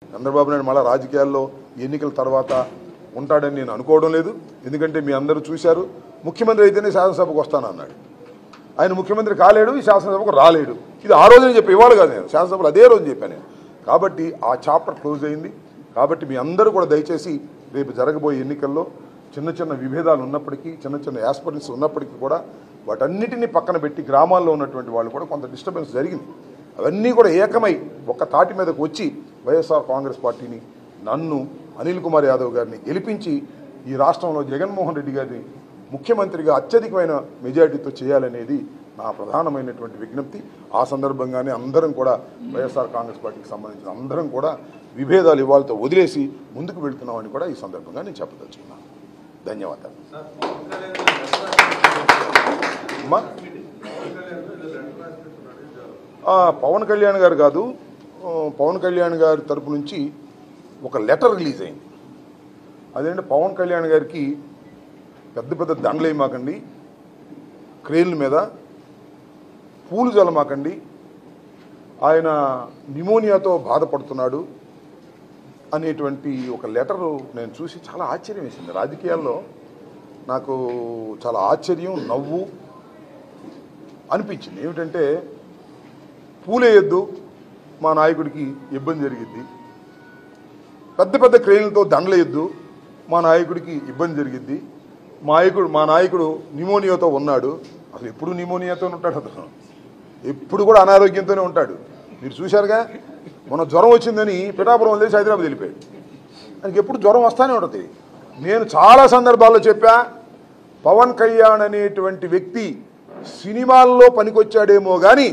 చంద్రబాబు నాయుడు మళ్ళీ రాజకీయాల్లో ఎన్నికల తర్వాత ఉంటాడని నేను అనుకోవడం లేదు. ఎందుకంటే మీ అందరూ చూశారు, ముఖ్యమంత్రి అయితేనే శాసనసభకు వస్తానన్నాడు. ఆయన ముఖ్యమంత్రి కాలేడు, ఈ శాసనసభకు రాలేడు. ఇది ఆ రోజునే చెప్పి, ఇవాళ కాదు, నేను శాసనసభలో అదే రోజు చెప్పాను నేను. కాబట్టి ఆ చాప్టర్ క్లోజ్ అయింది. కాబట్టి మీ అందరూ కూడా దయచేసి రేపు జరగబోయే ఎన్నికల్లో చిన్న చిన్న విభేదాలు ఉన్నప్పటికీ, చిన్న చిన్న యాస్పిరెంట్స్ ఉన్నప్పటికీ కూడా వాటన్నిటినీ పక్కన పెట్టి గ్రామాల్లో ఉన్నటువంటి వాళ్ళు కూడా కొంత డిస్టర్బెన్స్ జరిగింది. అవన్నీ కూడా ఏకమై ఒక్క తాటి మీదకు వచ్చి వైఎస్ఆర్ కాంగ్రెస్ పార్టీని, నన్ను, అనిల్ కుమార్ యాదవ్ గారిని గెలిపించి ఈ రాష్ట్రంలో జగన్మోహన్ రెడ్డి గారిని ముఖ్యమంత్రిగా అత్యధికమైన మెజారిటీతో చేయాలనేది నా ప్రధానమైనటువంటి విజ్ఞప్తి. ఆ సందర్భంగానే అందరం కూడా వైఎస్ఆర్ కాంగ్రెస్ పార్టీకి సంబంధించిన అందరం కూడా విభేదాలు ఇవాళతో వదిలేసి ముందుకు వెళ్తున్నామని కూడా ఈ సందర్భంగా నేను చెప్పదలుచుకున్నాను. ధన్యవాదాలు. పవన్ కళ్యాణ్ గారు కాదు, పవన్ కళ్యాణ్ గారి తరపు నుంచి ఒక లెటర్ రిలీజ్ అయింది. అదేంటే పవన్ కళ్యాణ్ గారికి పెద్ద పెద్ద దండలు వేయమాకండి, క్రేన్ల మీద పూలు జల్లమాకండి, ఆయన నిమోనియాతో బాధపడుతున్నాడు అనేటువంటి ఒక లెటరు నేను చూసి చాలా ఆశ్చర్యం వేసింది. రాజకీయాల్లో నాకు చాలా ఆశ్చర్యం, నవ్వు అనిపించింది. ఏమిటంటే, పూలేయొద్దు, మా నాయకుడికి ఇబ్బంది జరిగిద్ది, పెద్ద పెద్ద క్రేన్లతో దండలేయొద్దు, మా నాయకుడికి ఇబ్బంది జరిగిద్ది, మా నాయకుడు నిమోనియాతో ఉన్నాడు. అసలు ఎప్పుడు నిమోనియాతో ఉంటాడు, అతను ఎప్పుడు కూడా అనారోగ్యంతోనే ఉంటాడు. మీరు చూశారుగా, మొన్న జ్వరం వచ్చిందని పిఠాపురం వదిలేసి హైదరాబాద్ వెళ్ళిపోయాడు. ఆయనకి ఎప్పుడు జ్వరం వస్తానే ఉంటుంది. నేను చాలా సందర్భాల్లో చెప్పా, పవన్ కళ్యాణ్ అనేటువంటి వ్యక్తి సినిమాల్లో పనికొచ్చాడేమో కానీ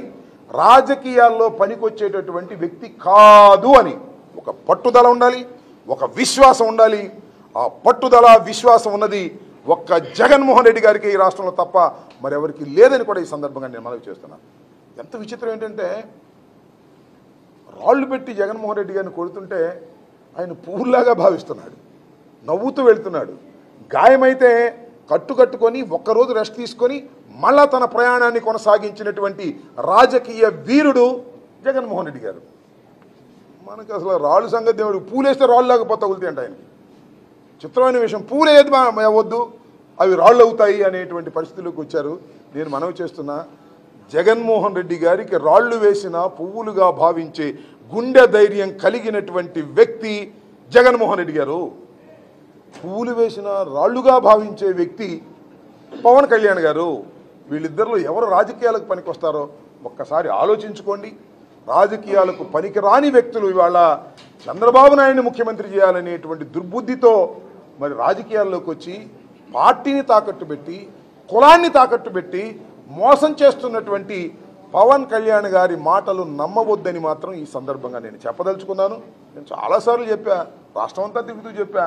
రాజకీయాల్లో పనికొచ్చేటటువంటి వ్యక్తి కాదు అని. ఒక పట్టుదల ఉండాలి, ఒక విశ్వాసం ఉండాలి. ఆ పట్టుదల, విశ్వాసం ఉన్నది ఒక్క జగన్మోహన్ రెడ్డి గారికి ఈ రాష్ట్రంలో తప్ప మరెవరికి లేదని కూడా ఈ సందర్భంగా నేను మనవి చేస్తున్నాను. ఎంత విచిత్రం ఏంటంటే, రాళ్ళు పెట్టి జగన్మోహన్ రెడ్డి గారిని కొడుతుంటే ఆయన పువ్వులాగా భావిస్తున్నాడు, నవ్వుతూ వెళ్తున్నాడు. గాయమైతే కట్టుకొని ఒక్కరోజు రెస్ట్ తీసుకొని మళ్ళా తన ప్రయాణాన్ని కొనసాగించినటువంటి రాజకీయ వీరుడు జగన్మోహన్ రెడ్డి గారు. మనకు అసలు రాళ్ళు సంగతి దేవుడు, పూలేస్తే రాళ్ళలాగా పోతా తగులుతాయి అంట ఆయనకి. చిత్రమైన విషయం, పూలేది వద్దు, అవి రాళ్ళు అవుతాయి అనేటువంటి పరిస్థితుల్లోకి వచ్చారు. నేను మనవి చేస్తున్నా, జగన్మోహన్ రెడ్డి గారికి రాళ్ళు వేసిన పువ్వులుగా భావించే గుండె ధైర్యం కలిగినటువంటి వ్యక్తి జగన్మోహన్ రెడ్డి గారు. పువ్వులు వేసిన రాళ్లుగా భావించే వ్యక్తి పవన్ కళ్యాణ్ గారు. వీళ్ళిద్దరిలో ఎవరు రాజకీయాలకు పనికొస్తారో ఒక్కసారి ఆలోచించుకోండి. రాజకీయాలకు పనికిరాని వ్యక్తులు ఇవాళ చంద్రబాబు నాయుడిని ముఖ్యమంత్రి చేయాలనేటువంటి దుర్బుద్ధితో మరి రాజకీయాల్లోకి వచ్చి పార్టీని తాకట్టు పెట్టి, కులాన్ని తాకట్టు పెట్టి మోసం చేస్తున్నటువంటి పవన్ కళ్యాణ్ గారి మాటలు నమ్మవద్దని మాత్రం ఈ సందర్భంగా నేను చెప్పదలుచుకున్నాను. నేను చాలాసార్లు చెప్పా, రాష్ట్రం అంతా తిరుగుతూ చెప్పా,